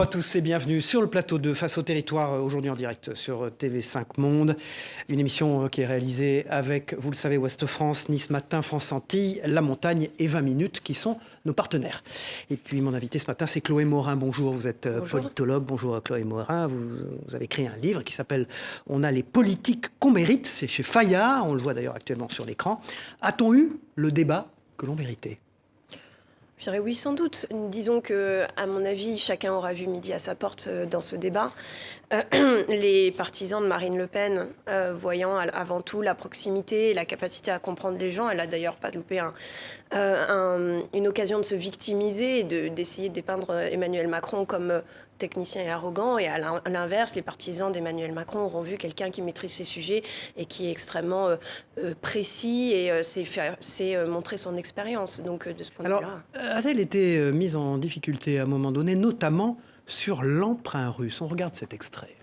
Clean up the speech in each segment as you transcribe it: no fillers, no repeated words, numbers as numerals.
Bonjour à tous et bienvenue sur le plateau de Face au territoire, aujourd'hui en direct sur TV5 Monde. Une émission qui est réalisée avec, vous le savez, Ouest France, Nice Matin, France Antilles, La Montagne et 20 minutes qui sont nos partenaires. Et puis mon invité ce matin, c'est Chloé Morin. Bonjour, vous êtes politologue. Bonjour Chloé Morin. Vous avez écrit un livre qui s'appelle « On a les politiques qu'on mérite ». C'est chez Fayard, on le voit d'ailleurs actuellement sur l'écran. A-t-on eu le débat que l'on méritait ? Je dirais oui, sans doute. Disons que, à mon avis, chacun aura vu midi à sa porte dans ce débat. Les partisans de Marine Le Pen, voyant avant tout la proximité et la capacité à comprendre les gens, elle a d'ailleurs pas loupé une occasion de se victimiser et d'essayer de dépeindre Emmanuel Macron comme technicien et arrogant. Et à l'inverse, les partisans d'Emmanuel Macron auront vu quelqu'un qui maîtrise ses sujets et qui est extrêmement précis et sait montrer son expérience. Donc, de ce point de vue-là. A-t-elle été mise en difficulté à un moment donné, notamment sur l'emprunt russe? On regarde cet extrait.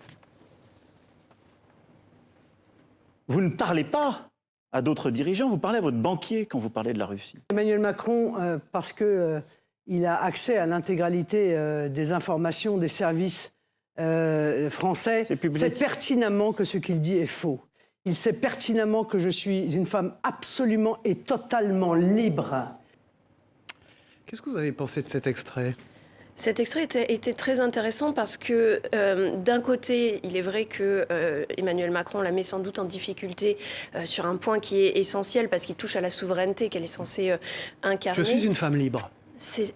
Vous ne parlez pas à d'autres dirigeants, vous parlez à votre banquier quand vous parlez de la Russie. Emmanuel Macron, parce que il a accès à l'intégralité des informations des services français, sait pertinemment que ce qu'il dit est faux. Il sait pertinemment que je suis une femme absolument et totalement libre. Qu'est-ce que vous avez pensé de cet extrait ? Cet extrait était très intéressant parce que, d'un côté, il est vrai que Emmanuel Macron la met sans doute en difficulté sur un point qui est essentiel parce qu'il touche à la souveraineté qu'elle est censée incarner. Je suis une femme libre.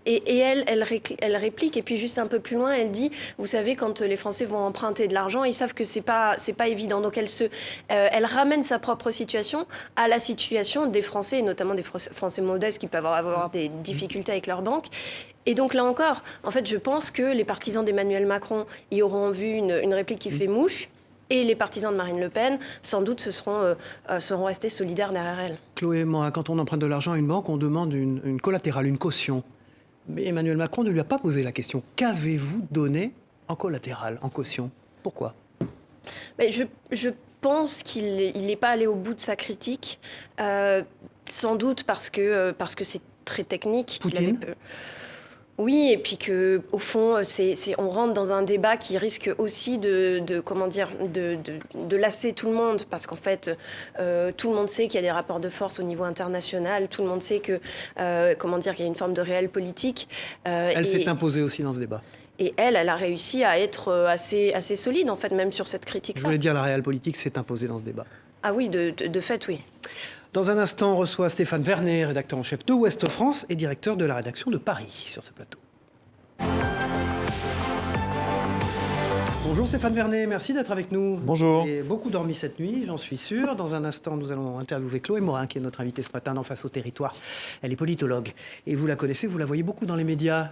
Et elle réplique, et puis juste un peu plus loin, elle dit, vous savez, quand les Français vont emprunter de l'argent, ils savent que c'est pas évident. Donc elle ramène sa propre situation à la situation des Français, et notamment des Français modestes qui peuvent avoir des difficultés avec leur banque. Et donc là encore, en fait, je pense que les partisans d'Emmanuel Macron y auront vu une réplique qui fait mouche. Et les partisans de Marine Le Pen, sans doute, seront restés solidaires derrière elle. Chloé Morin, quand on emprunte de l'argent à une banque, on demande une collatérale, une caution. Mais Emmanuel Macron ne lui a pas posé la question. Qu'avez-vous donné en collatéral, en caution? Pourquoi? Mais je pense qu'il n'est pas allé au bout de sa critique. Sans doute parce que c'est très technique. Poutine ? Oui, et puis que au fond, on rentre dans un débat qui risque aussi de lasser tout le monde, parce qu'en fait, tout le monde sait qu'il y a des rapports de force au niveau international, tout le monde sait que, qu'il y a une forme de réel politique. Elle s'est imposée aussi dans ce débat. Et elle a réussi à être assez solide, en fait, même sur cette critique-là. Je voulais dire, la réelle politique s'est imposée dans ce débat. Ah oui, de fait, oui. Dans un instant, on reçoit Stéphane Vernet, rédacteur en chef de Ouest France et directeur de la rédaction de Paris sur ce plateau. Bonjour Stéphane Vernet, merci d'être avec nous. Bonjour. Vous avez beaucoup dormi cette nuit, j'en suis sûr. Dans un instant, nous allons interviewer Chloé Morin, qui est notre invitée ce matin dans Face au territoire. Elle est politologue et vous la connaissez, vous la voyez beaucoup dans les médias.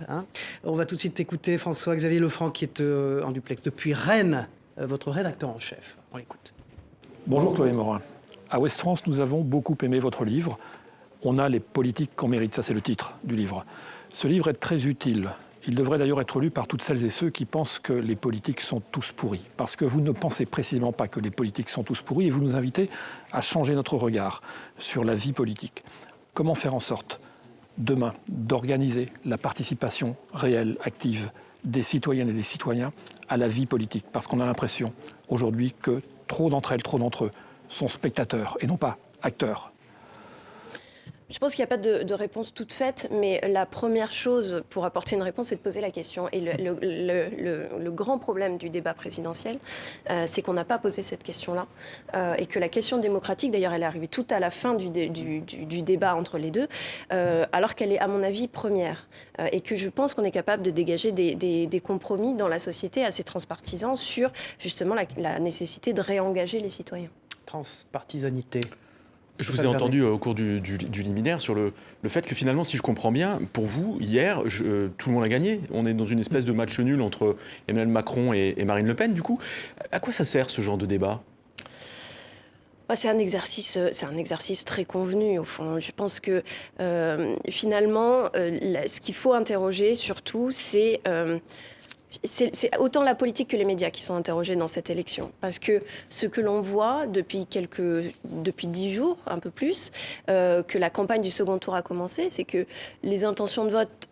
On va tout de suite écouter François-Xavier Lefranc, qui est en duplex depuis Rennes, votre rédacteur en chef. On l'écoute. Bonjour Chloé Morin. À Ouest France, nous avons beaucoup aimé votre livre. On a les politiques qu'on mérite, ça c'est le titre du livre. Ce livre est très utile. Il devrait d'ailleurs être lu par toutes celles et ceux qui pensent que les politiques sont tous pourris. Parce que vous ne pensez précisément pas que les politiques sont tous pourris et vous nous invitez à changer notre regard sur la vie politique. Comment faire en sorte, demain, d'organiser la participation réelle, active des citoyennes et des citoyens à la vie politique? Parce qu'on a l'impression aujourd'hui que trop d'entre elles, trop d'entre eux sont spectateurs et non pas acteurs. Je pense qu'il n'y a pas de réponse toute faite, mais la première chose pour apporter une réponse, c'est de poser la question. Et le grand problème du débat présidentiel, c'est qu'on n'a pas posé cette question-là. Et que la question démocratique, d'ailleurs, elle est arrivée tout à la fin du débat entre les deux, alors qu'elle est, à mon avis, première. Et que je pense qu'on est capable de dégager des compromis dans la société assez transpartisans sur, justement, la nécessité de réengager les citoyens. Transpartisanité. Je vous ai entendu au cours du liminaire sur le fait que finalement, si je comprends bien, pour vous, hier, tout le monde a gagné. On est dans une espèce de match nul entre Emmanuel Macron et Marine Le Pen. Du coup, à quoi ça sert ce genre de débat ? C'est un exercice très convenu, au fond. Je pense que, finalement, ce qu'il faut interroger, surtout, c'est autant la politique que les médias qui sont interrogés dans cette élection. Parce que ce que l'on voit depuis 10 jours, un peu plus, que la campagne du second tour a commencé, c'est que les intentions de vote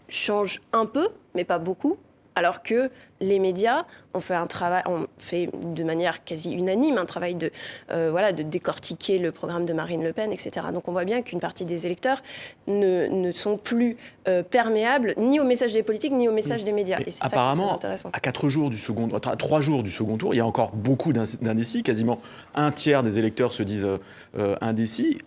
changent un peu, mais pas beaucoup. alors que les médias ont fait de manière quasi unanime un travail de décortiquer le programme de Marine Le Pen, etc. Donc on voit bien qu'une partie des électeurs ne sont plus perméables ni au message des politiques ni au message des médias. Mais et c'est apparemment, ça qui est très intéressant. à 3 jours du second tour, il y a encore beaucoup d'indécis. Quasiment un tiers des électeurs se disent indécis.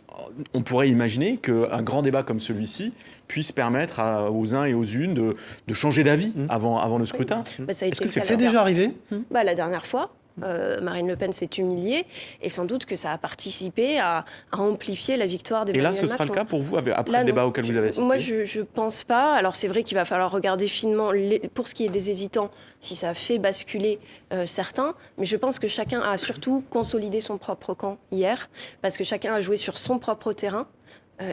On pourrait imaginer qu'un grand débat comme celui-ci puisse permettre aux uns et aux unes de changer d'avis avant le scrutin. Bah, ça a été C'est déjà arrivé? La dernière fois, Marine Le Pen s'est humiliée et sans doute que ça a participé à amplifier la victoire d'Emmanuel Macron. Et là, ce sera le cas pour vous, après le débat auquel vous avez assisté? Moi, je pense pas. Alors, c'est vrai qu'il va falloir regarder finement, pour ce qui est des hésitants, si ça a fait basculer certains. Mais je pense que chacun a surtout consolidé son propre camp hier, parce que chacun a joué sur son propre terrain.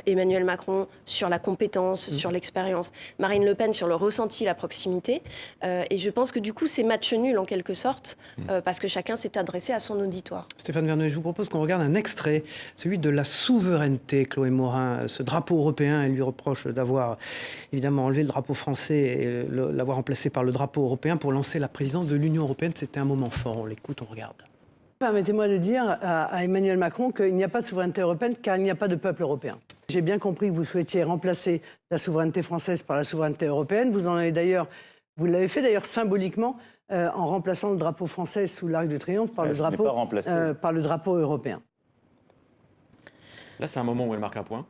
Emmanuel Macron sur la compétence, sur l'expérience, Marine Le Pen sur le ressenti, la proximité. Et je pense que du coup, c'est match nul en quelque sorte, parce que chacun s'est adressé à son auditoire. Stéphane Verneuil, je vous propose qu'on regarde un extrait, celui de la souveraineté. Chloé Morin, ce drapeau européen, elle lui reproche d'avoir évidemment enlevé le drapeau français et l'avoir remplacé par le drapeau européen pour lancer la présidence de l'Union européenne. C'était un moment fort. On l'écoute, on regarde. Permettez-moi de dire à Emmanuel Macron qu'il n'y a pas de souveraineté européenne car il n'y a pas de peuple européen. J'ai bien compris que vous souhaitiez remplacer la souveraineté française par la souveraineté européenne. Vous l'avez fait d'ailleurs symboliquement en remplaçant le drapeau français sous l'Arc de Triomphe par le drapeau européen. Là, c'est un moment où elle marque un point.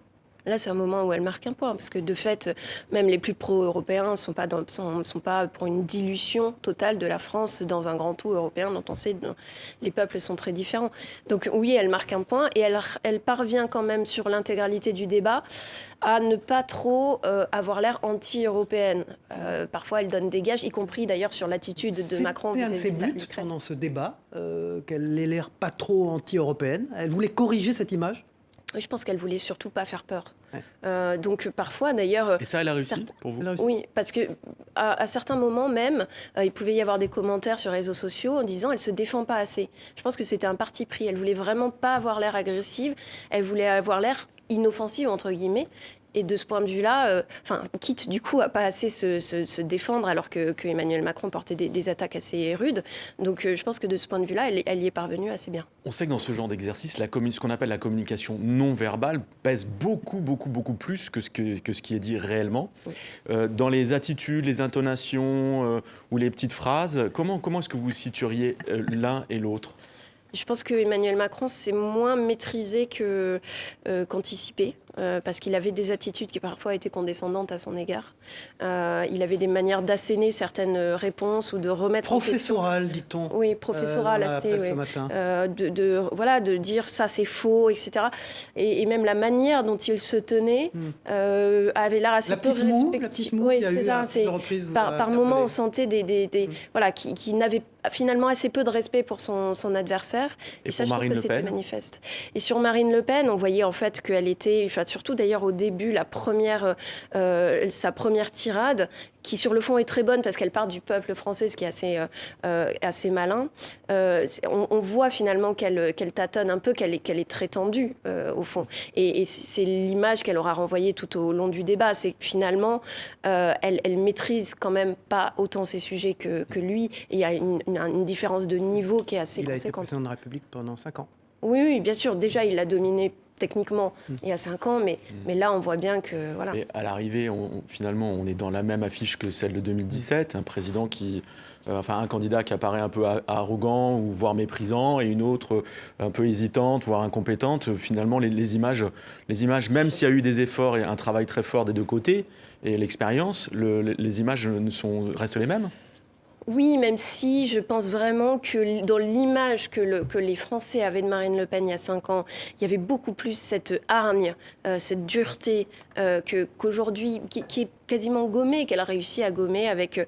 Là, c'est un moment où elle marque un point, parce que de fait, même les plus pro-européens ne sont pas pour une dilution totale de la France dans un grand tout européen dont on sait que les peuples sont très différents. Donc oui, elle marque un point, et elle parvient quand même sur l'intégralité du débat à ne pas trop avoir l'air anti-européenne. Parfois, elle donne des gages, y compris d'ailleurs sur l'attitude de Macron. C'était un de ses buts pendant ce débat, qu'elle ait l'air pas trop anti-européenne. Elle voulait corriger cette image? Oui, je pense qu'elle voulait surtout pas faire peur. Ouais. Donc parfois, d'ailleurs... Et ça, elle a réussi pour vous? Oui, parce que à certains moments même, il pouvait y avoir des commentaires sur les réseaux sociaux en disant « elle se défend pas assez ». Je pense que c'était un parti pris. Elle voulait vraiment pas avoir l'air agressive. Elle voulait avoir l'air inoffensive, entre guillemets. Et de ce point de vue-là, quitte du coup à pas assez se défendre alors que Emmanuel Macron portait des attaques assez rudes. Donc je pense que de ce point de vue-là, elle y est parvenue assez bien. On sait que dans ce genre d'exercice, ce qu'on appelle la communication non verbale pèse beaucoup plus que ce qui est dit réellement. Oui. Dans les attitudes, les intonations ou les petites phrases, comment est-ce que vous situeriez l'un et l'autre ? Je pense que Emmanuel Macron s'est moins maîtrisé qu'anticipé, parce qu'il avait des attitudes qui parfois étaient condescendantes à son égard. Il avait des manières d'asséner certaines réponses ou de remettre professoral, dit-on. Oui, professoral, assez. Ce matin. De dire ça c'est faux, etc. Et même la manière dont il se tenait avait l'air assez peu respectueux. Oui, c'est ça. Par moments, on sentait qui n'avaient finalement assez peu de respect pour son adversaire. Et ça, pour je trouve que c'était manifeste. Et sur Marine Le Pen, on voyait en fait qu'elle était, surtout d'ailleurs au début, sa première tirade, qui sur le fond est très bonne parce qu'elle part du peuple français, ce qui est assez malin. On voit finalement qu'elle tâtonne un peu, qu'elle est très tendue au fond. Et c'est l'image qu'elle aura renvoyée tout au long du débat. C'est que finalement, elle maîtrise quand même pas autant ces sujets que lui. Et il y a une différence de niveau qui est assez conséquente. Il a été président de la République pendant 5 ans. Oui, bien sûr. Déjà, il l'a dominé techniquement il y a 5 ans, mais là on voit bien que voilà. Et à l'arrivée, finalement, on est dans la même affiche que celle de 2017, un président un candidat qui apparaît un peu arrogant ou voire méprisant, et une autre un peu hésitante, voire incompétente. Finalement, les images, même s'il y a eu des efforts et un travail très fort des deux côtés et l'expérience, les images restent les mêmes. Oui, même si je pense vraiment que dans l'image que les Français avaient de Marine Le Pen il y a 5 ans, il y avait beaucoup plus cette hargne, cette dureté qu'aujourd'hui, qui est quasiment gommée, qu'elle a réussi à gommer avec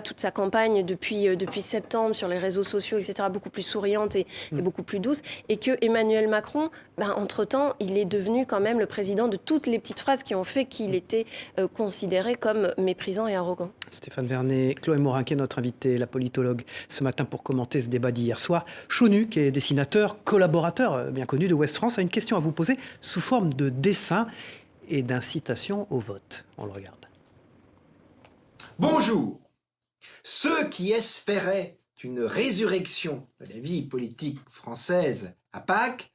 toute sa campagne depuis septembre sur les réseaux sociaux, etc., beaucoup plus souriante et beaucoup plus douce. Et que Emmanuel Macron, entre-temps, il est devenu quand même le président de toutes les petites phrases qui ont fait qu'il était considéré comme méprisant et arrogant. Stéphane Vernet, Chloé Morin, qui est notre invitée, la politologue, ce matin pour commenter ce débat d'hier soir. Chaunu, qui est dessinateur, collaborateur bien connu de Ouest France, a une question à vous poser sous forme de dessin et d'incitation au vote. On le regarde. Bonjour. Ceux qui espéraient une résurrection de la vie politique française à Pâques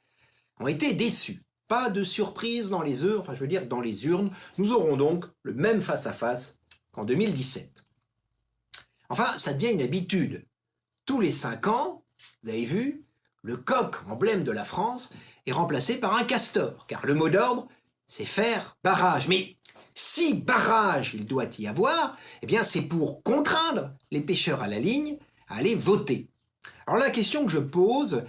ont été déçus. Pas de surprise dans les urnes, dans les urnes. Nous aurons donc le même face-à-face qu'en 2017. Enfin, ça devient une habitude. Tous les 5 ans, vous avez vu, le coq, emblème de la France, est remplacé par un castor, car le mot d'ordre, c'est faire barrage. Mais si barrage il doit y avoir, eh bien c'est pour contraindre les pêcheurs à la ligne à aller voter. Alors la question que je pose,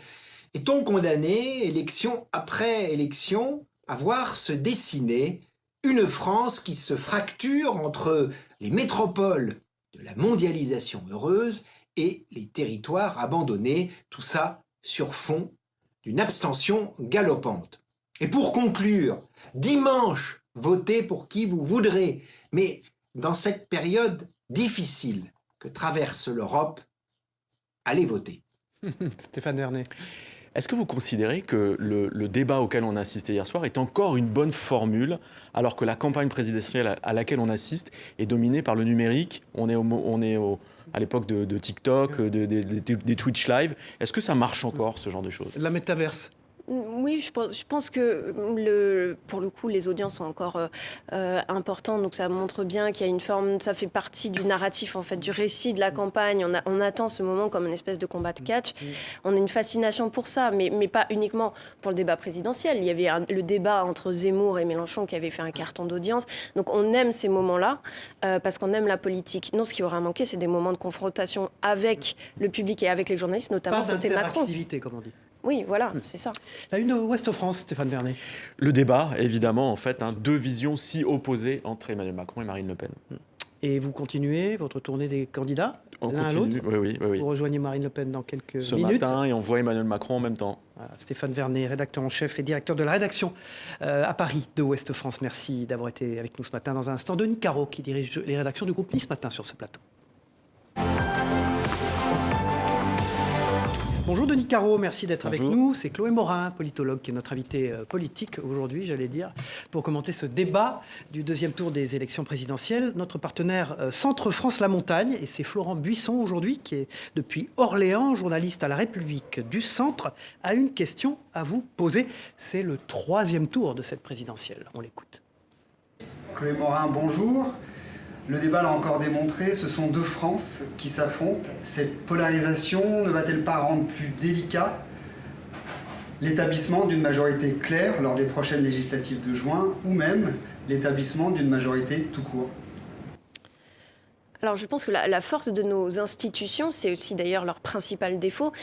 est-on condamné, élection après élection, à voir se dessiner une France qui se fracture entre les métropoles de la mondialisation heureuse et les territoires abandonnés, tout ça sur fond d'une abstention galopante. Et pour conclure, dimanche, votez pour qui vous voudrez, mais dans cette période difficile que traverse l'Europe, allez voter. Stéphane Vernet. Est-ce que vous considérez que le débat auquel on a assisté hier soir est encore une bonne formule, alors que la campagne présidentielle à laquelle on assiste est dominée par le numérique? On est à l'époque de TikTok, des Twitch Live. Est-ce que ça marche encore, ce genre de choses? La métaverse. Oui, je pense que pour le coup, les audiences sont encore importantes. Donc ça montre bien qu'il y a une forme, ça fait partie du narratif, en fait, du récit de la campagne. On attend ce moment comme une espèce de combat de catch. On a une fascination pour ça, mais pas uniquement pour le débat présidentiel. Il y avait le débat entre Zemmour et Mélenchon qui avait fait un carton d'audience. Donc on aime ces moments-là parce qu'on aime la politique. Non, ce qui aura manqué, c'est des moments de confrontation avec le public et avec les journalistes, notamment côté Macron. D'interactivité, comme on dit. Oui, voilà, c'est ça. La une de Ouest France, Stéphane Vernet. Le débat, évidemment, en fait, deux visions si opposées entre Emmanuel Macron et Marine Le Pen. Et vous continuez votre tournée des candidats On l'un continue, à l'autre. oui. Vous rejoignez Marine Le Pen dans quelques minutes. Ce matin, et on voit Emmanuel Macron en même temps. Voilà, Stéphane Vernet, rédacteur en chef et directeur de la rédaction à Paris de Ouest France. Merci d'avoir été avec nous ce matin. Dans un instant, Denis Caro, qui dirige les rédactions du groupe Nice Matin sur ce plateau. Bonjour Denis Caro, merci d'être avec nous. C'est Chloé Morin, politologue, qui est notre invité politique aujourd'hui, j'allais dire, pour commenter ce débat du deuxième tour des élections présidentielles. Notre partenaire Centre France La Montagne, et c'est Florent Buisson aujourd'hui, qui est depuis Orléans, journaliste à La République du Centre, a une question à vous poser. C'est le troisième tour de cette présidentielle. On l'écoute. Chloé Morin, bonjour. Le débat l'a encore démontré, ce sont deux France qui s'affrontent. Cette polarisation ne va-t-elle pas rendre plus délicat l'établissement d'une majorité claire lors des prochaines législatives de juin, ou même l'établissement d'une majorité tout court ? Alors je pense que la force de nos institutions, c'est aussi d'ailleurs leur principal défaut,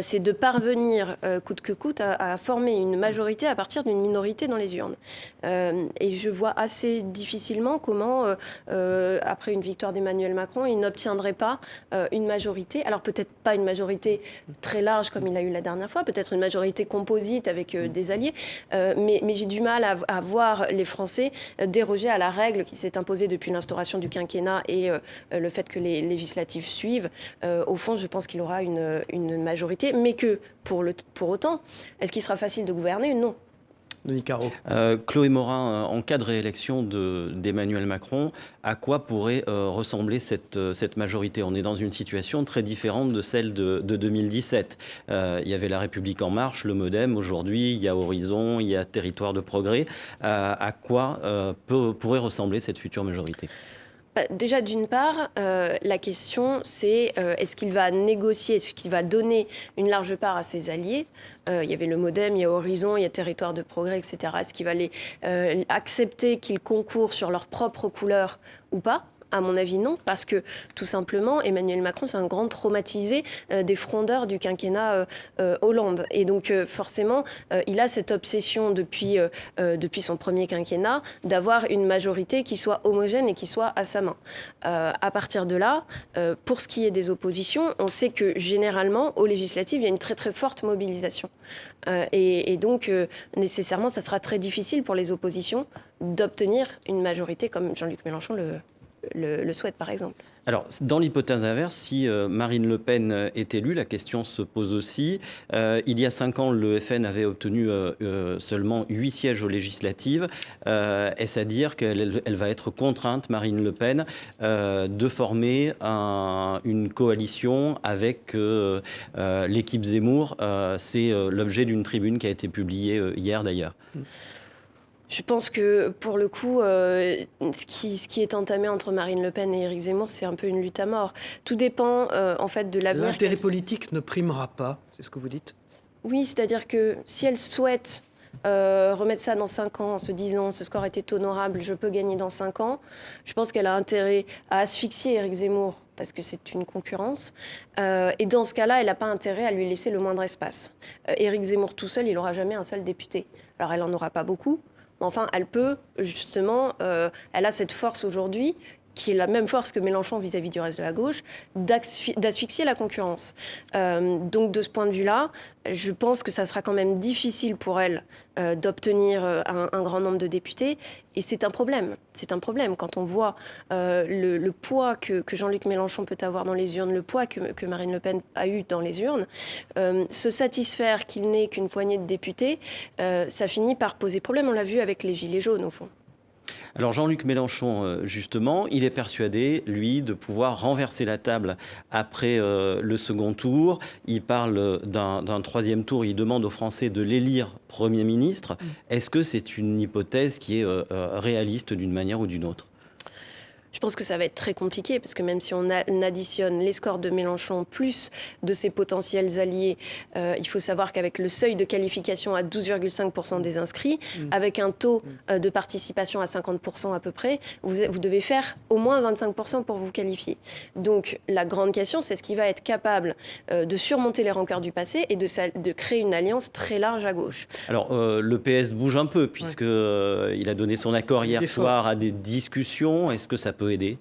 c'est de parvenir coûte que coûte à former une majorité à partir d'une minorité dans les urnes. Et je vois assez difficilement comment, après une victoire d'Emmanuel Macron, il n'obtiendrait pas une majorité. Alors peut-être pas une majorité très large comme il a eu la dernière fois, peut-être une majorité composite avec des alliés, mais j'ai du mal à voir les Français déroger à la règle qui s'est imposée depuis l'instauration du quinquennat et le fait que les législatives suivent. Au fond, je pense qu'il aura une majorité, mais que pour autant, est-ce qu'il sera facile de gouverner? Non. Denis Caro. Chloé Morin, en cas de réélection d'Emmanuel Macron, à quoi pourrait ressembler cette majorité? On est dans une situation très différente de celle de 2017. Il y avait La République En Marche, le MoDem. Aujourd'hui, il y a Horizon, il y a Territoire de Progrès. À quoi pourrait ressembler cette future majorité? Déjà, d'une part, la question, c'est est-ce qu'il va négocier, est-ce qu'il va donner une large part à ses alliés? Il y avait le MoDem, il y a Horizon, il y a Territoire de Progrès, etc. Est-ce qu'il va accepter qu'ils concourent sur leur propre couleur ou pas? À mon avis, non, parce que tout simplement, Emmanuel Macron, c'est un grand traumatisé des frondeurs du quinquennat Hollande. Et donc, forcément, il a cette obsession depuis son premier quinquennat d'avoir une majorité qui soit homogène et qui soit à sa main. À partir de là, pour ce qui est des oppositions, on sait que généralement, aux législatives, il y a une très très forte mobilisation. Et donc, nécessairement, ça sera très difficile pour les oppositions d'obtenir une majorité comme Jean-Luc Mélenchon le souhaitent, par exemple. Alors, dans l'hypothèse inverse, si Marine Le Pen est élue, la question se pose aussi. Il y a 5 ans, le FN avait obtenu seulement 8 sièges aux législatives. Est-ce à dire qu'elle va être contrainte, Marine Le Pen, de former une coalition avec l'équipe Zemmour? C'est l'objet d'une tribune qui a été publiée hier, d'ailleurs. Je pense que, pour le coup, ce qui est entamé entre Marine Le Pen et Éric Zemmour, c'est un peu une lutte à mort. Tout dépend, en fait, de l'avenir. L'intérêt politique ne primera pas, c'est ce que vous dites? Oui, c'est-à-dire que si elle souhaite remettre ça dans 5 ans en se disant « ce score était honorable, je peux gagner dans 5 ans », je pense qu'elle a intérêt à asphyxier Éric Zemmour parce que c'est une concurrence. Et dans ce cas-là, elle n'a pas intérêt à lui laisser le moindre espace. Éric Zemmour tout seul, il n'aura jamais un seul député. Alors, elle n'en aura pas beaucoup. Enfin, elle peut, justement, elle a cette force aujourd'hui, qui est la même force que Mélenchon vis-à-vis du reste de la gauche, d'asphyxier la concurrence. Donc, de ce point de vue-là, je pense que ça sera quand même difficile pour elle d'obtenir un grand nombre de députés. Et c'est un problème. C'est un problème quand on voit le poids que Jean-Luc Mélenchon peut avoir dans les urnes, le poids que Marine Le Pen a eu dans les urnes. Se satisfaire qu'il n'ait qu'une poignée de députés, ça finit par poser problème. On l'a vu avec les Gilets jaunes, au fond. Alors Jean-Luc Mélenchon, justement, il est persuadé, lui, de pouvoir renverser la table après le second tour. Il parle d'un troisième tour, il demande aux Français de l'élire Premier ministre. Est-ce que c'est une hypothèse qui est réaliste d'une manière ou d'une autre ? Je pense que ça va être très compliqué parce que même si on additionne les scores de Mélenchon plus de ses potentiels alliés, il faut savoir qu'avec le seuil de qualification à 12,5% des inscrits, avec un taux de participation à 50% à peu près, vous devez faire au moins 25% pour vous qualifier. Donc la grande question, c'est ce qui va être capable de surmonter les rancœurs du passé et de créer une alliance très large à gauche. Alors le PS bouge un peu puisque il a donné son accord hier soir à des discussions. Est-ce que ça peut aider ?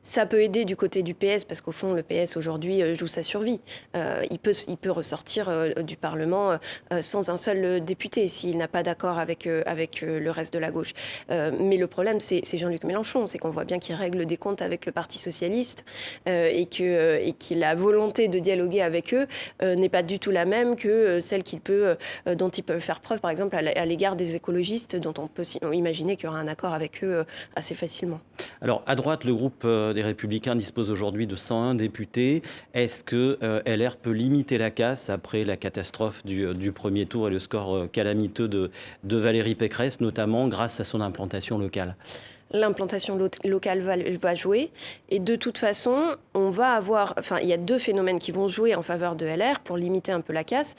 Ça peut aider du côté du PS, parce qu'au fond, le PS, aujourd'hui, joue sa survie. Il peut ressortir du Parlement sans un seul député, s'il n'a pas d'accord avec le reste de la gauche. Mais le problème, c'est Jean-Luc Mélenchon. C'est qu'on voit bien qu'il règle des comptes avec le Parti socialiste et que la volonté de dialoguer avec eux n'est pas du tout la même que celle dont il peut faire preuve, par exemple, à l'égard des écologistes, dont on peut imaginer qu'il y aura un accord avec eux assez facilement. Alors, à droite, le groupe des Républicains dispose aujourd'hui de 101 députés. Est-ce que LR peut limiter la casse après la catastrophe du premier tour et le score calamiteux de Valérie Pécresse, notamment grâce à son implantation locale ? L'implantation locale va jouer. Et de toute façon, il y a 2 phénomènes qui vont jouer en faveur de LR pour limiter un peu la casse.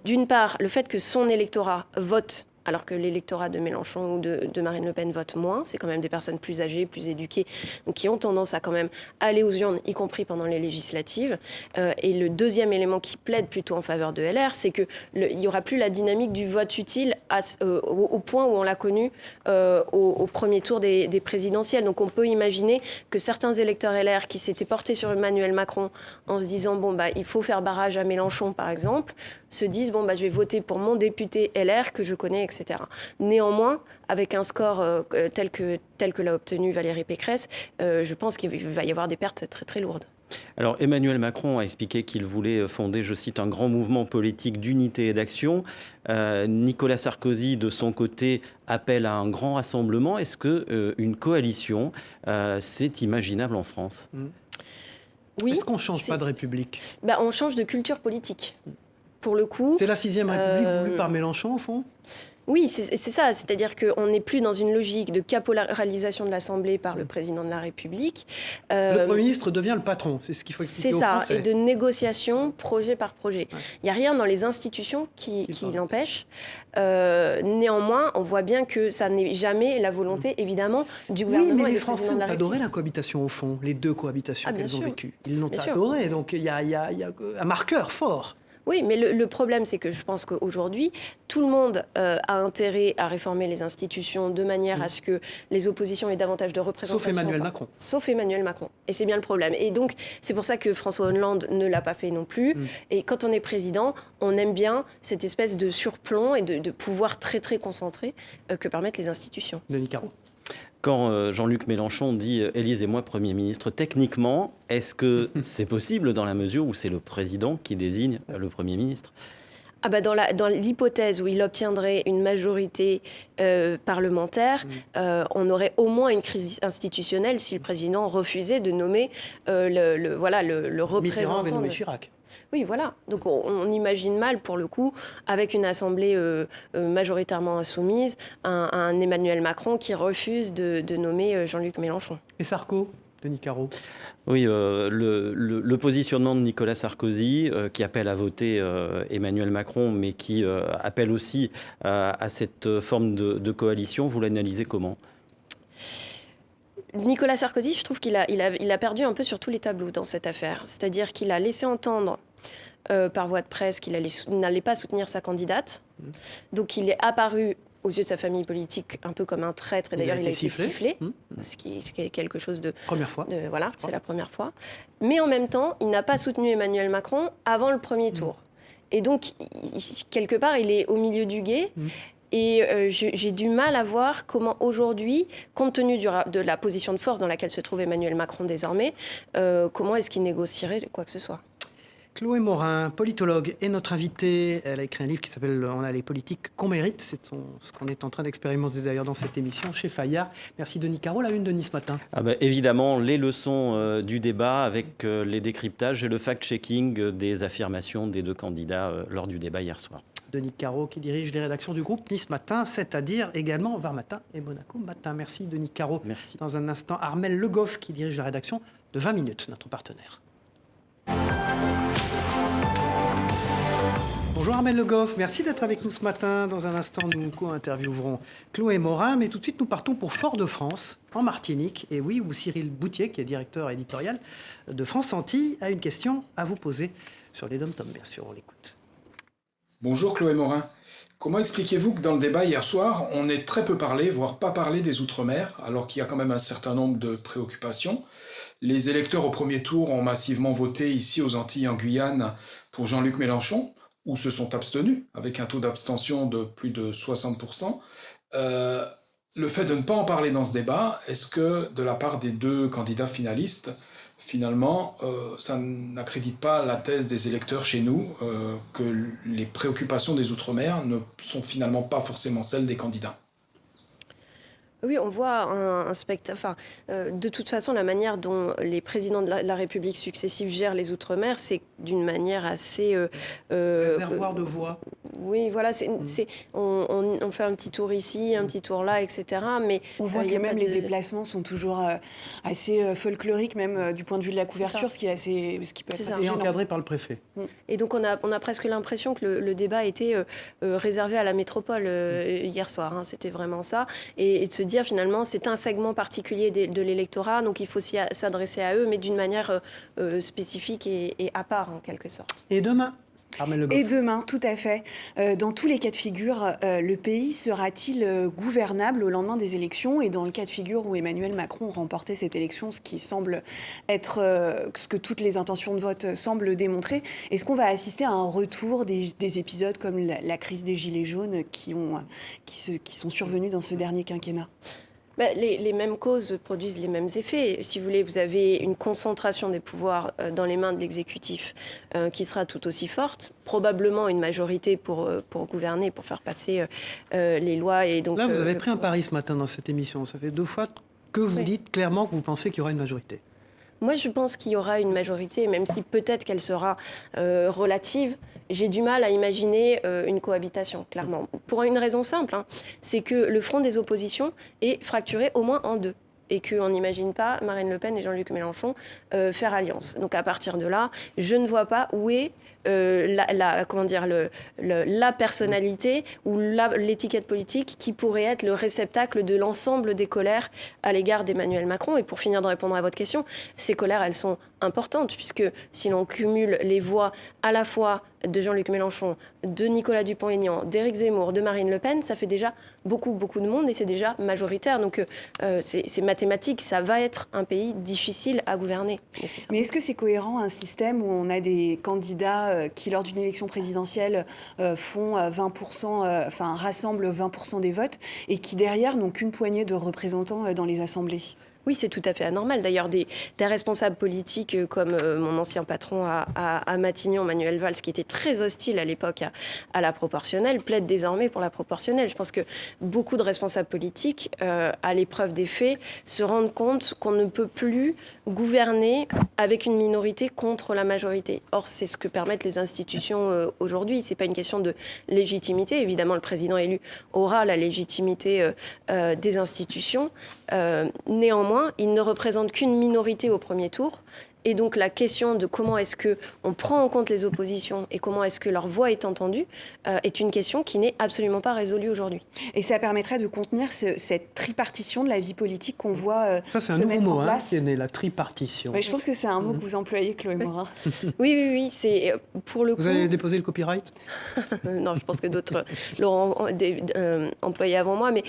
D'une part, le fait que son électorat vote alors que l'électorat de Mélenchon ou de Marine Le Pen vote moins. C'est quand même des personnes plus âgées, plus éduquées, donc qui ont tendance à quand même aller aux urnes, y compris pendant les législatives. Et le deuxième élément qui plaide plutôt en faveur de LR, c'est qu'il n'y aura plus la dynamique du vote utile au point où on l'a connu au premier tour des présidentielles. Donc on peut imaginer que certains électeurs LR qui s'étaient portés sur Emmanuel Macron en se disant il faut faire barrage à Mélenchon par exemple, se disent je vais voter pour mon député LR que je connais, etc. Néanmoins, avec un score tel que l'a obtenu Valérie Pécresse, je pense qu'il va y avoir des pertes très très lourdes. Alors Emmanuel Macron a expliqué qu'il voulait fonder, je cite, un grand mouvement politique d'unité et d'action. Nicolas Sarkozy, de son côté, appelle à un grand rassemblement. Est-ce qu'une coalition, c'est imaginable en France ? Oui. Est-ce qu'on ne change pas de République ? On change de culture politique. Pour le coup, c'est la 6e République voulue par Mélenchon, au fond ? Oui, c'est ça. C'est-à-dire qu'on n'est plus dans une logique de caporalisation de l'Assemblée par le président de la République. Le Premier ministre devient le patron, c'est ce qu'il faut expliquer aux Français. C'est ça, et de négociation projet par projet. Il n'y a rien dans les institutions qui l'empêche. Néanmoins, on voit bien que ça n'est jamais la volonté, évidemment, du gouvernement. Oui, mais et les du Français président de ont la République. adoré la cohabitation, au fond, les 2 cohabitations qu'elles ont vécues. Ils l'ont adoré, donc il y a un marqueur fort. Oui, mais le problème, c'est que je pense qu'aujourd'hui, tout le monde a intérêt à réformer les institutions de manière à ce que les oppositions aient davantage de représentation. Sauf Emmanuel Macron. Sauf Emmanuel Macron. Et c'est bien le problème. Et donc, c'est pour ça que François Hollande ne l'a pas fait non plus. Et quand on est président, on aime bien cette espèce de surplomb et de pouvoir très, très concentré que permettent les institutions. Denis Caron. Quand Jean-Luc Mélenchon dit « élisez-moi Premier ministre », techniquement, est-ce que c'est possible dans la mesure où c'est le président qui désigne le Premier ministre ? Dans l'hypothèse où il obtiendrait une majorité parlementaire, on aurait au moins une crise institutionnelle si le président refusait de nommer le représentant. Mitterrand avait nommé Chirac. Oui, voilà. Donc on imagine mal, pour le coup, avec une assemblée majoritairement insoumise, un Emmanuel Macron qui refuse de nommer Jean-Luc Mélenchon. Et Sarko, Denis Caro? Oui, le positionnement de Nicolas Sarkozy, qui appelle à voter Emmanuel Macron, mais qui appelle aussi à cette forme de coalition, vous l'analysez comment ? Nicolas Sarkozy, je trouve qu'il a perdu un peu sur tous les tableaux dans cette affaire. C'est-à-dire qu'il a laissé entendre par voie de presse qu'il n'allait pas soutenir sa candidate. Donc il est apparu aux yeux de sa famille politique un peu comme un traître. Et d'ailleurs, il a été sifflé, ce qui est quelque chose de... Première fois. Voilà, c'est la première fois. Mais en même temps, il n'a pas soutenu Emmanuel Macron avant le premier tour. Et donc, quelque part, il est au milieu du gué. Et j'ai du mal à voir comment aujourd'hui, compte tenu de la position de force dans laquelle se trouve Emmanuel Macron désormais, comment est-ce qu'il négocierait quoi que ce soit. Chloé Morin, politologue, est notre invitée. Elle a écrit un livre qui s'appelle « On a les politiques qu'on mérite ». C'est ce qu'on est en train d'expérimenter d'ailleurs dans cette émission chez Fayard. Merci Denis Caro, la une de Nice Matin. Évidemment, les leçons du débat avec les décryptages et le fact-checking des affirmations des deux candidats lors du débat hier soir. Denis Caro qui dirige les rédactions du groupe Nice Matin, c'est-à-dire également Var Matin et Monaco Matin. Merci Denis Caro. Merci. Dans un instant, Armelle Le Goff qui dirige la rédaction de 20 minutes, notre partenaire. Bonjour Armelle Le Goff, merci d'être avec nous ce matin. Dans un instant, nous co-interviewerons Chloé Morin, mais tout de suite, nous partons pour Fort-de-France, en Martinique. Et oui, où Cyril Boutier, qui est directeur éditorial de France Antilles, a une question à vous poser sur les dom-toms, bien sûr, on l'écoute. Bonjour Chloé Morin. Comment expliquez-vous que dans le débat hier soir, on ait très peu parlé, voire pas parlé des Outre-mer, alors qu'il y a quand même un certain nombre de préoccupations ? Les électeurs au premier tour ont massivement voté ici aux Antilles, en Guyane, pour Jean-Luc Mélenchon, ou se sont abstenus, avec un taux d'abstention de plus de 60%. Le fait de ne pas en parler dans ce débat, est-ce que de la part des deux candidats finalistes, finalement, ça n'accrédite pas la thèse des électeurs chez nous, que les préoccupations des Outre-mer ne sont finalement pas forcément celles des candidats ? Oui, on voit un spectacle. Enfin, de toute façon, la manière dont les présidents de la République successifs gèrent les Outre-mer, c'est d'une manière assez... réservoir de voix. Oui, voilà. On fait un petit tour ici, un petit tour là, etc. Mais on voit que même les déplacements sont toujours assez folkloriques, même du point de vue de la couverture, ce qui peut être assez gênant. Encadré par le préfet. Et donc, on a presque l'impression que le débat était réservé à la métropole hier soir. Hein, c'était vraiment ça. Et de se dire, finalement, c'est un segment particulier de l'électorat, donc il faut s'adresser à eux, mais d'une manière spécifique et à part, en quelque sorte. Et demain ? Et demain, tout à fait. Dans tous les cas de figure, le pays sera-t-il gouvernable au lendemain des élections ? Et dans le cas de figure où Emmanuel Macron remportait cette élection, ce qui semble être ce que toutes les intentions de vote semblent démontrer, est-ce qu'on va assister à un retour des épisodes comme la crise des Gilets jaunes qui sont survenus dans ce dernier quinquennat ? Les mêmes causes produisent les mêmes effets. Si vous voulez, vous avez une concentration des pouvoirs dans les mains de l'exécutif qui sera tout aussi forte, probablement une majorité pour gouverner, pour faire passer les lois. Et donc, là, vous avez pris un pari ce matin dans cette émission. Ça fait 2 fois que vous dites clairement que vous pensez qu'il y aura une majorité. Moi, je pense qu'il y aura une majorité, même si peut-être qu'elle sera relative. J'ai du mal à imaginer une cohabitation, clairement. Pour une raison simple, c'est que le front des oppositions est fracturé au moins en 2. Et qu'on n'imagine pas Marine Le Pen et Jean-Luc Mélenchon faire alliance. Donc à partir de là, je ne vois pas où est la personnalité ou l'étiquette politique qui pourrait être le réceptacle de l'ensemble des colères à l'égard d'Emmanuel Macron. Et pour finir de répondre à votre question, ces colères, elles sont importantes, puisque si l'on cumule les voix à la fois de Jean-Luc Mélenchon, de Nicolas Dupont-Aignan, d'Éric Zemmour, de Marine Le Pen, ça fait déjà beaucoup de monde et c'est déjà majoritaire. Donc c'est mathématique, ça va être un pays difficile à gouverner. Mais est-ce que c'est cohérent un système où on a des candidats qui, lors d'une élection présidentielle, font 20%, rassemblent 20% des votes et qui derrière n'ont qu'une poignée de représentants dans les assemblées ? Oui, c'est tout à fait anormal. D'ailleurs, des responsables politiques comme mon ancien patron à Matignon, Manuel Valls, qui était très hostile à l'époque à la proportionnelle, plaident désormais pour la proportionnelle. Je pense que beaucoup de responsables politiques, à l'épreuve des faits, se rendent compte qu'on ne peut plus gouverner avec une minorité contre la majorité. Or, c'est ce que permettent les institutions aujourd'hui. Ce n'est pas une question de légitimité. Évidemment, le président élu aura la légitimité des institutions. Néanmoins, il ne représente qu'une minorité au premier tour. Et donc la question de comment est-ce qu'on prend en compte les oppositions et comment est-ce que leur voix est entendue est une question qui n'est absolument pas résolue aujourd'hui. Et ça permettrait de contenir cette tripartition de la vie politique qu'on voit ça, c'est un nouveau mot qui est né, la tripartition. Mais je pense que c'est un mot que vous employez, Chloé Morin. Oui, c'est pour le coup... Vous avez déposé le copyright ? Non, je pense que d'autres l'auront employé avant moi, mais...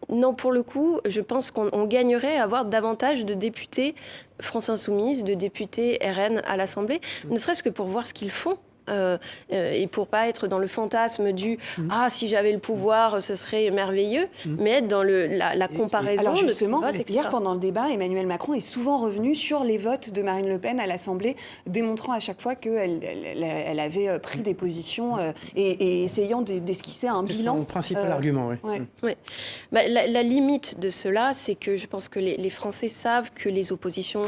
non, pour le coup, je pense qu'on gagnerait à avoir davantage de députés France Insoumise, de députés RN à l'Assemblée, ne serait-ce que pour voir ce qu'ils font. Et pour pas être dans le fantasme du si j'avais le pouvoir ce serait merveilleux, mais être dans la comparaison. Alors justement, de ce vote, hier pendant le débat, Emmanuel Macron est souvent revenu sur les votes de Marine Le Pen à l'Assemblée, démontrant à chaque fois qu'elle avait pris des positions et essayant d'esquisser un bilan. C'est son principal argument, oui. Ouais. La limite de cela, c'est que je pense que les Français savent que les oppositions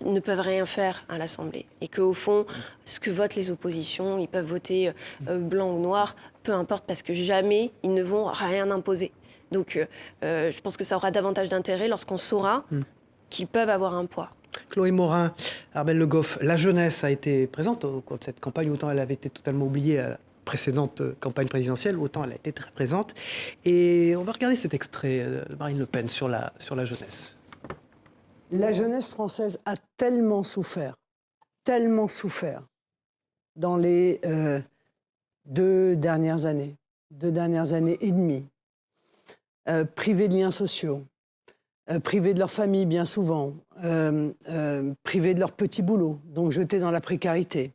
ne peuvent rien faire à l'Assemblée. Et qu'au fond, ce que votent les oppositions, ils peuvent voter blanc ou noir, peu importe, parce que jamais ils ne vont rien imposer. Donc je pense que ça aura davantage d'intérêt lorsqu'on saura qu'ils peuvent avoir un poids. Chloé Morin, Armelle Le Goff, la jeunesse a été présente au cours de cette campagne, autant elle avait été totalement oubliée à la précédente campagne présidentielle, autant elle a été très présente. Et on va regarder cet extrait de Marine Le Pen sur la jeunesse. La jeunesse française a tellement souffert dans les 2 dernières années et demie, privée de liens sociaux, privée de leur famille bien souvent, privée de leur petit boulot, donc jetée dans la précarité,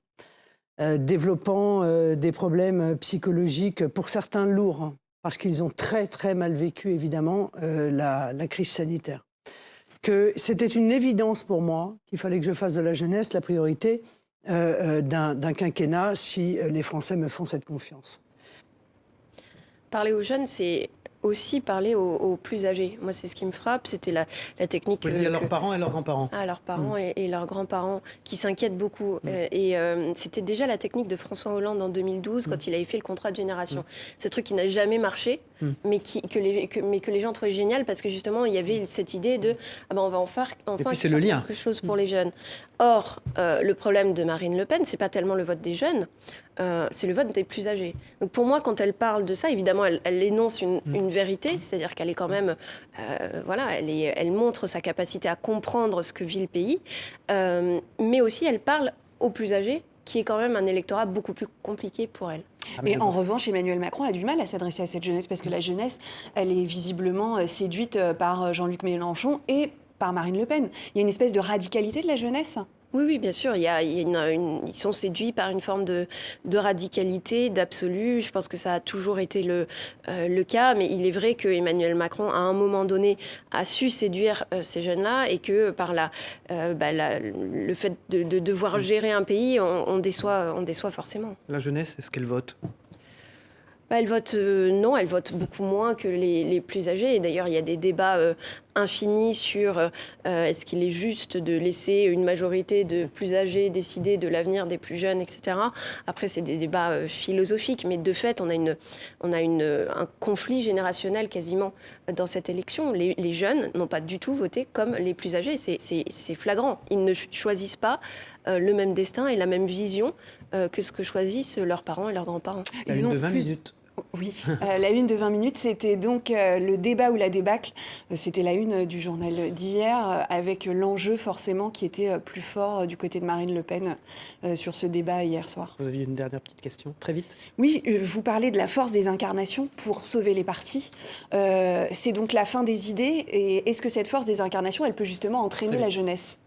développant des problèmes psychologiques pour certains lourds, parce qu'ils ont très très mal vécu évidemment la crise sanitaire. Que c'était une évidence pour moi qu'il fallait que je fasse de la jeunesse la priorité d'un quinquennat si les Français me font cette confiance. Parler aux jeunes, c'est aussi parler aux plus âgés. Moi, c'est ce qui me frappe, c'était la technique... à leurs parents et leurs grands-parents. À leurs parents et leurs grands-parents, qui s'inquiètent beaucoup. Et c'était déjà la technique de François Hollande en 2012, quand il avait fait le contrat de génération. Ce truc qui n'a jamais marché, mais que les gens trouvaient génial, parce que justement, il y avait cette idée de on va enfin quelque chose pour les jeunes. Or, le problème de Marine Le Pen, c'est pas tellement le vote des jeunes, c'est le vote des plus âgés. Donc pour moi, quand elle parle de ça, évidemment, elle énonce une vérité, c'est-à-dire qu'elle est quand même, elle montre sa capacité à comprendre ce que vit le pays, mais aussi elle parle aux plus âgés, qui est quand même un électorat beaucoup plus compliqué pour elle. Et en revanche, Emmanuel Macron a du mal à s'adresser à cette jeunesse, parce que la jeunesse, elle est visiblement séduite par Jean-Luc Mélenchon et par Marine Le Pen. Il y a une espèce de radicalité de la jeunesse. Oui, bien sûr. Ils sont séduits par une forme de radicalité, d'absolu. Je pense que ça a toujours été le cas. Mais il est vrai que Emmanuel Macron, à un moment donné, a su séduire ces jeunes-là et que par le fait de devoir gérer un pays, on déçoit forcément. La jeunesse, est-ce qu'elle vote ? Elle vote non, elle vote beaucoup moins que les plus âgés. Et d'ailleurs, il y a des débats infinis sur est-ce qu'il est juste de laisser une majorité de plus âgés décider de l'avenir des plus jeunes, etc. Après, c'est des débats philosophiques, mais de fait, on a un conflit générationnel quasiment dans cette élection. Les jeunes n'ont pas du tout voté comme les plus âgés. C'est flagrant. Ils ne choisissent pas le même destin et la même vision que ce que choisissent leurs parents et leurs grands-parents. Ils ont 20 minutes. Oui, la une de 20 minutes, c'était donc le débat ou la débâcle. C'était la une du journal d'hier, avec l'enjeu forcément qui était plus fort du côté de Marine Le Pen sur ce débat hier soir. Vous aviez une dernière petite question, très vite. Oui, vous parlez de la force des incarnations pour sauver les partis. C'est donc la fin des idées. Et est-ce que cette force des incarnations, elle peut justement entraîner la jeunesse ?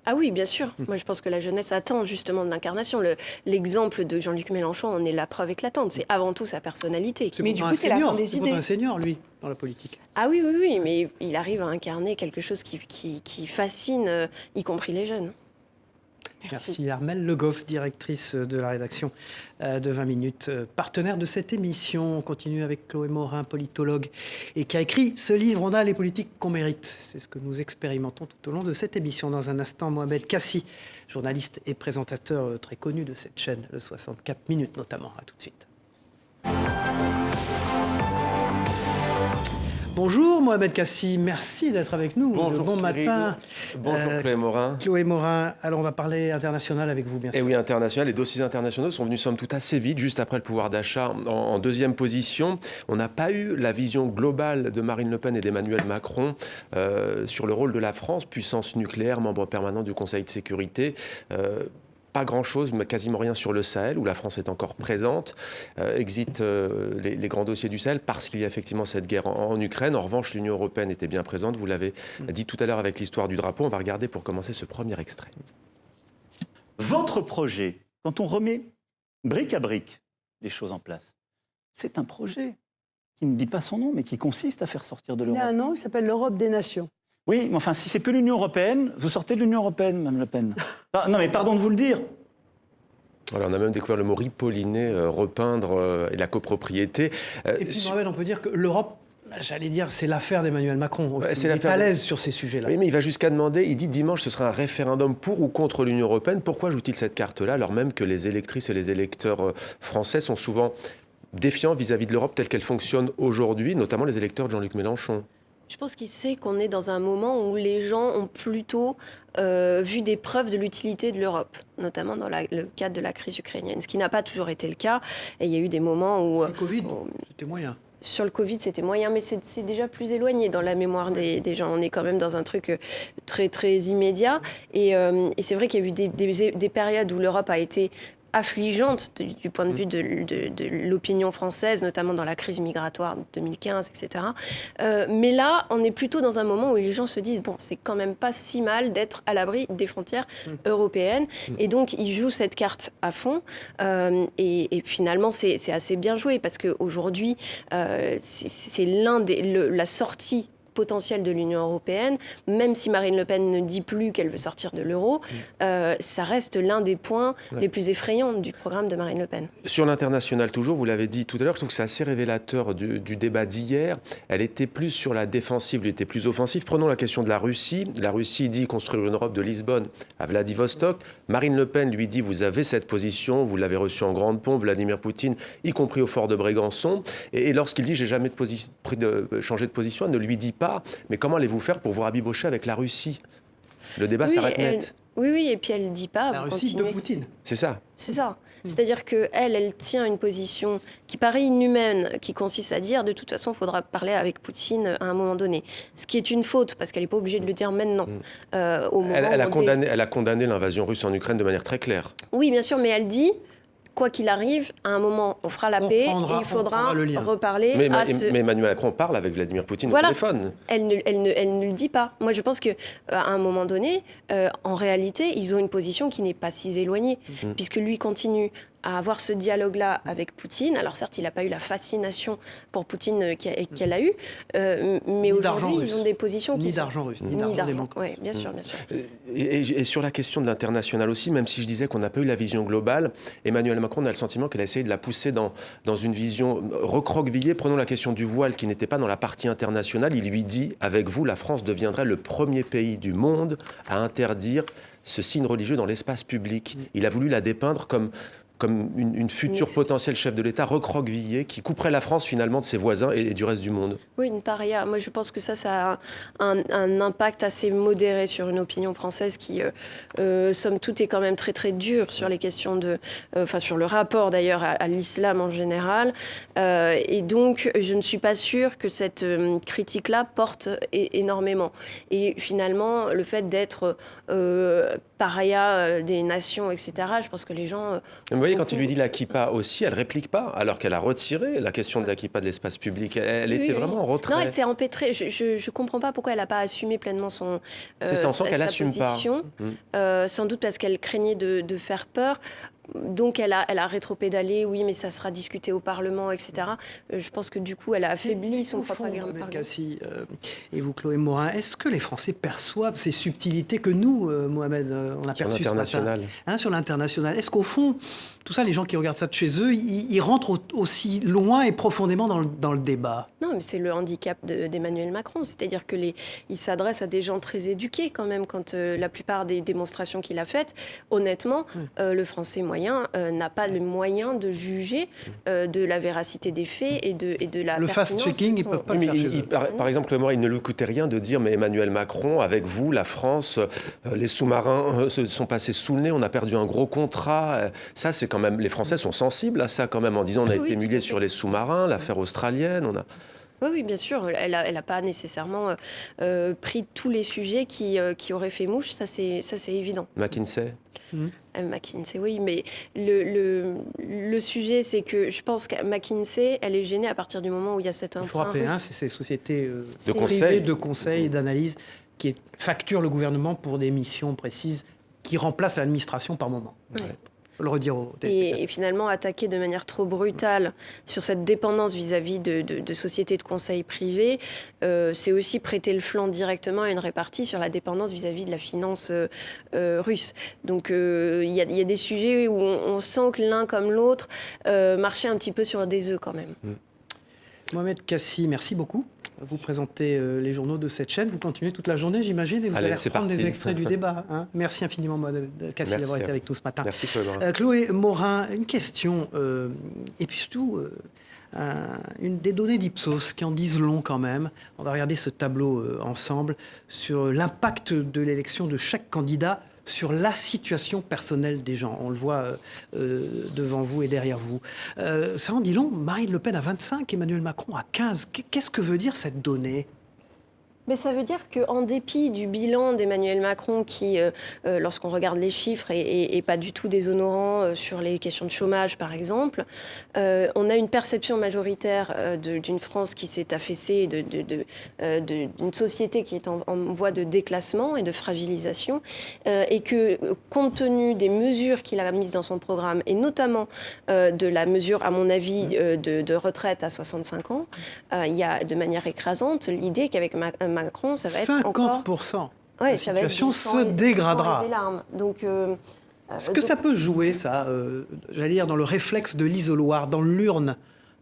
Ah oui, bien sûr. Moi, je pense que la jeunesse attend justement de l'incarnation. L'exemple de Jean-Luc Mélenchon en est la preuve éclatante. C'est avant tout sa personnalité. Mais du coup, c'est la fin des idées. C'est un senior, lui, dans la politique. Ah oui, mais il arrive à incarner quelque chose qui fascine, y compris les jeunes. Merci Armelle Le Goff, directrice de la rédaction de 20 minutes, partenaire de cette émission. On continue avec Chloé Morin, politologue, et qui a écrit ce livre « On a les politiques qu'on mérite ». C'est ce que nous expérimentons tout au long de cette émission. Dans un instant, Mohamed Kassi, journaliste et présentateur très connu de cette chaîne, le 64 minutes notamment. À tout de suite. Bonjour Mohamed Kassi, merci d'être avec nous. Bonjour bon Cyril. matin. Bonjour Chloé Morin. Chloé Morin, alors on va parler international avec vous bien sûr. Et oui, international, les dossiers internationaux sont venus somme toute assez vite, juste après le pouvoir d'achat en deuxième position. On n'a pas eu la vision globale de Marine Le Pen et d'Emmanuel Macron sur le rôle de la France, puissance nucléaire, membre permanent du Conseil de sécurité. Pas grand-chose, mais quasiment rien sur le Sahel, où la France est encore présente. Exit les grands dossiers du Sahel, parce qu'il y a effectivement cette guerre en Ukraine. En revanche, l'Union européenne était bien présente. Vous l'avez dit tout à l'heure avec l'histoire du drapeau. On va regarder pour commencer ce premier extrait. Votre projet, quand on remet brique à brique les choses en place, c'est un projet qui ne dit pas son nom, mais qui consiste à faire sortir de l'Europe. Il a un nom, il s'appelle l'Europe des nations. Oui, mais enfin, si c'est plus l'Union européenne, vous sortez de l'Union européenne, Mme Le Pen. Non, mais pardon de vous le dire. Alors, on a même découvert le mot ripolliner, repeindre et la copropriété. Et puis, Mohamed, on peut dire que l'Europe, j'allais dire, c'est l'affaire d'Emmanuel Macron. Ouais, il est à l'aise sur ces sujets-là. Oui, mais il va jusqu'à demander, il dit dimanche, ce sera un référendum pour ou contre l'Union européenne. Pourquoi joue-t-il cette carte-là, alors même que les électrices et les électeurs français sont souvent défiants vis-à-vis de l'Europe telle qu'elle fonctionne aujourd'hui, notamment les électeurs de Jean-Luc Mélenchon? Je pense qu'il sait qu'on est dans un moment où les gens ont plutôt vu des preuves de l'utilité de l'Europe, notamment dans le cadre de la crise ukrainienne, ce qui n'a pas toujours été le cas. Et il y a eu des moments où... Sur le Covid, c'était moyen. Sur le Covid, c'était moyen, mais c'est déjà plus éloigné dans la mémoire des gens. On est quand même dans un truc très, très immédiat. Et c'est vrai qu'il y a eu des périodes où l'Europe a été affligeante du point de vue de l'opinion française, notamment dans la crise migratoire de 2015, etc. Mais là, on est plutôt dans un moment où les gens se disent, bon, c'est quand même pas si mal d'être à l'abri des frontières européennes. Et donc, ils jouent cette carte à fond. Et finalement, c'est assez bien joué parce qu'aujourd'hui, c'est la sortie potentiel de l'Union européenne, même si Marine Le Pen ne dit plus qu'elle veut sortir de l'euro, ça reste l'un des points les plus effrayants du programme de Marine Le Pen. Sur l'international toujours, vous l'avez dit tout à l'heure, je trouve que c'est assez révélateur du débat d'hier. Elle était plus sur la défensive, elle était plus offensive. Prenons la question de la Russie. La Russie dit construire une Europe de Lisbonne à Vladivostok. Marine Le Pen lui dit, vous avez cette position, vous l'avez reçue en grande pompe, Vladimir Poutine, y compris au fort de Brégançon. Et lorsqu'il dit, j'ai jamais changé de position, elle ne lui dit pas, mais comment allez-vous faire pour vous rabibocher avec la Russie? Le débat s'arrête net. Oui, et puis elle ne dit pas... La Russie de Poutine. C'est ça. C'est ça. C'est-à-dire qu'elle tient une position qui paraît inhumaine, qui consiste à dire, de toute façon, il faudra parler avec Poutine à un moment donné. Ce qui est une faute, parce qu'elle n'est pas obligée de le dire maintenant. Elle a condamné l'invasion russe en Ukraine de manière très claire. Oui, bien sûr, mais elle dit... Quoi qu'il arrive, à un moment, on fera la paix et il faudra reparler mais Emmanuel Macron parle avec Vladimir Poutine au téléphone. Elle ne le dit pas. Moi, je pense qu'à un moment donné, en réalité, ils ont une position qui n'est pas si éloignée, puisque lui continue à avoir ce dialogue-là avec Poutine. Alors certes, il n'a pas eu la fascination pour Poutine qu'elle a eue, mais aujourd'hui, ils ont des positions qui ni d'argent russe, ni d'argent. Oui, bien sûr, bien sûr. Et sur la question de l'international aussi, même si je disais qu'on n'a pas eu la vision globale, Emmanuel Macron a le sentiment qu'elle a essayé de la pousser dans une vision recroquevillée. Prenons la question du voile qui n'était pas dans la partie internationale. Il lui dit, avec vous, la France deviendrait le premier pays du monde à interdire ce signe religieux dans l'espace public. Il a voulu la dépeindre comme comme une future potentielle chef de l'État recroquevillée qui couperait la France finalement de ses voisins et du reste du monde. Oui, une paria. Moi, je pense que ça a un impact assez modéré sur une opinion française qui, somme toute, est quand même très très dure sur les questions sur le rapport d'ailleurs à l'islam en général. Et donc, je ne suis pas sûre que cette critique-là porte énormément. Et finalement, le fait d'être paria des nations, etc., je pense que les gens... Vous voyez, quand il lui dit la kippa aussi, elle réplique pas, alors qu'elle a retiré la question de la kippa de l'espace public. Elle était vraiment en retrait. Non, elle s'est empêtrée. Je comprends pas pourquoi elle n'a pas assumé pleinement son c'est ça, on sent qu'elle assume position. Pas. Sans doute parce qu'elle craignait de faire peur. Donc elle a rétropédalé, oui, mais ça sera discuté au Parlement, etc. Je pense que du coup, elle a affaibli son propre argument. Cassis et vous, Chloé Morin, est-ce que les Français perçoivent ces subtilités que nous, Mohamed, on a perçues ce matin sur l'international? Est-ce qu'au fond, tout ça, les gens qui regardent ça de chez eux, ils rentrent aussi loin et profondément dans le débat? Non, mais c'est le handicap d'Emmanuel Macron. C'est-à-dire qu'il s'adresse à des gens très éduqués quand même, quand la plupart des démonstrations qu'il a faites, honnêtement, le Français moyen n'a pas le moyen de juger de la véracité des faits et de la le fast-checking, ils ne peuvent pas le faire par exemple, moi, il ne lui coûtait rien de dire, mais Emmanuel Macron, avec vous, la France, les sous-marins se sont passés sous le nez, on a perdu un gros contrat. Ça, c'est quand même... Les Français sont sensibles à ça quand même, en disant on a été muliés sur les sous-marins, l'affaire australienne, on a... Oui, bien sûr. Elle n'a pas nécessairement pris tous les sujets qui auraient fait mouche, ça c'est évident. McKinsey McKinsey, oui, mais le sujet, c'est que je pense qu'à McKinsey, elle est gênée à partir du moment où il y a cet emprunt. Il faut rappeler, c'est ces sociétés de conseil et d'analyse qui facturent le gouvernement pour des missions précises qui remplacent l'administration par moment. Ouais. Le redire au et finalement attaquer de manière trop brutale sur cette dépendance vis-à-vis de sociétés de conseil privées, c'est aussi prêter le flanc directement à une répartie sur la dépendance vis-à-vis de la finance russe. Donc il y a des sujets où on sent que l'un comme l'autre marchait un petit peu sur des œufs quand même. Mohamed Kassi, merci beaucoup. Vous présentez les journaux de cette chaîne. Vous continuez toute la journée, j'imagine, et vous allez reprendre des extraits du débat. Merci infiniment, Mohamed Kassi, d'avoir été avec nous ce matin. Merci, Chloé Morin. Chloé Morin, une question, et puis surtout, des données d'Ipsos qui en disent long quand même. On va regarder ce tableau ensemble sur l'impact de l'élection de chaque candidat sur la situation personnelle des gens. On le voit devant vous et derrière vous. Ça en dit long. Marine Le Pen à 25, Emmanuel Macron à 15. Qu'est-ce que veut dire cette donnée ? Mais ça veut dire qu'en dépit du bilan d'Emmanuel Macron, qui, lorsqu'on regarde les chiffres, est pas du tout déshonorant sur les questions de chômage, par exemple, on a une perception majoritaire d'une France qui s'est affaissée, d'une société qui est en voie de déclassement et de fragilisation, et que, compte tenu des mesures qu'il a mises dans son programme, et notamment de la mesure, à mon avis, de retraite à 65 ans, il y a de manière écrasante l'idée qu'avec Macron, ça va être 50%. La situation se dégradera. Donc, est-ce que ça peut jouer, ça, j'allais dire, dans le réflexe de l'isoloir, dans l'urne,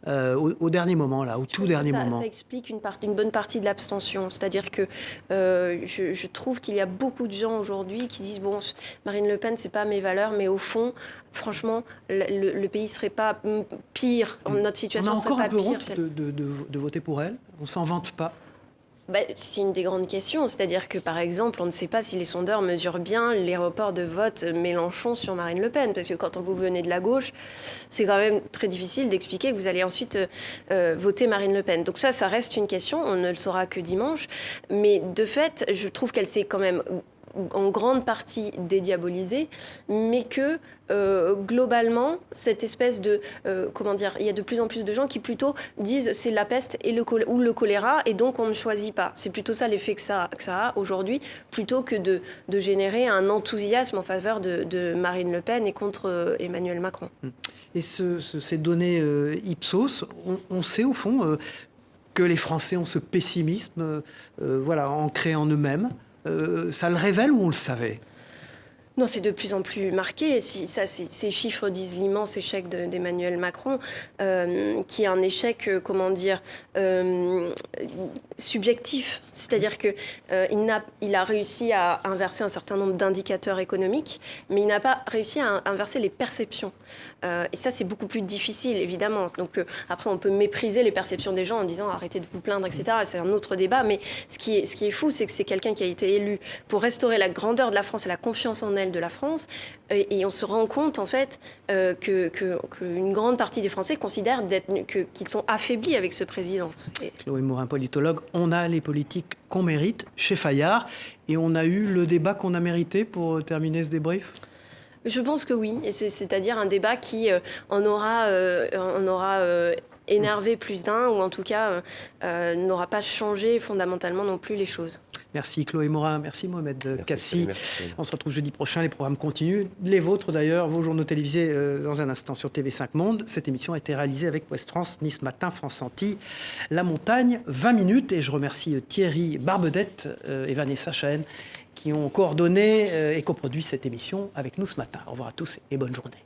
au dernier moment, là, au tout dernier moment? Ça explique une bonne partie de l'abstention. C'est-à-dire que je trouve qu'il y a beaucoup de gens aujourd'hui qui disent, bon, Marine Le Pen, c'est pas mes valeurs, mais au fond, franchement, le pays serait pas pire. Notre situation serait pas pire. On a encore un peu honte de voter pour elle. On s'en vante pas. C'est une des grandes questions. C'est-à-dire que, par exemple, on ne sait pas si les sondeurs mesurent bien les reports de vote Mélenchon sur Marine Le Pen. Parce que quand vous venez de la gauche, c'est quand même très difficile d'expliquer que vous allez ensuite voter Marine Le Pen. Donc ça reste une question. On ne le saura que dimanche. Mais de fait, je trouve qu'elle s'est quand même en grande partie dédiabolisée, mais que globalement, cette espèce de... il y a de plus en plus de gens qui plutôt disent c'est la peste ou le choléra, et donc on ne choisit pas. C'est plutôt ça l'effet que ça a aujourd'hui, plutôt que de générer un enthousiasme en faveur de Marine Le Pen et contre Emmanuel Macron. Et ces données Ipsos, on sait au fond que les Français ont ce pessimisme ancré en eux-mêmes. Ça le révèle ou on le savait ? Non, c'est de plus en plus marqué. Ces chiffres disent l'immense échec d'Emmanuel Macron, qui est un échec, subjectif. C'est-à-dire que il a réussi à inverser un certain nombre d'indicateurs économiques, mais il n'a pas réussi à inverser les perceptions. Et ça, c'est beaucoup plus difficile, évidemment. Donc après, on peut mépriser les perceptions des gens en disant arrêtez de vous plaindre, etc. C'est un autre débat. Mais ce qui est fou, c'est que c'est quelqu'un qui a été élu pour restaurer la grandeur de la France et la confiance en elle de la France. Et on se rend compte, en fait, qu'une grande partie des Français considèrent qu'ils sont affaiblis avec ce président. Chloé Morin, politologue, on a les politiques qu'on mérite chez Fayard. Et on a eu le débat qu'on a mérité pour terminer ce débrief ? Je pense que oui, c'est-à-dire un débat qui en aura énervé plus d'un, ou en tout cas n'aura pas changé fondamentalement non plus les choses. Merci Chloé Morin, merci Mohamed Kassi. On se retrouve jeudi prochain, les programmes continuent, les vôtres d'ailleurs, vos journaux télévisés dans un instant sur TV5 Monde. Cette émission a été réalisée avec Ouest France, Nice Matin, France Antilles, La Montagne, 20 minutes. Et je remercie Thierry Barbedette et Vanessa Chahen qui ont coordonné et coproduit cette émission avec nous ce matin. Au revoir à tous et bonne journée.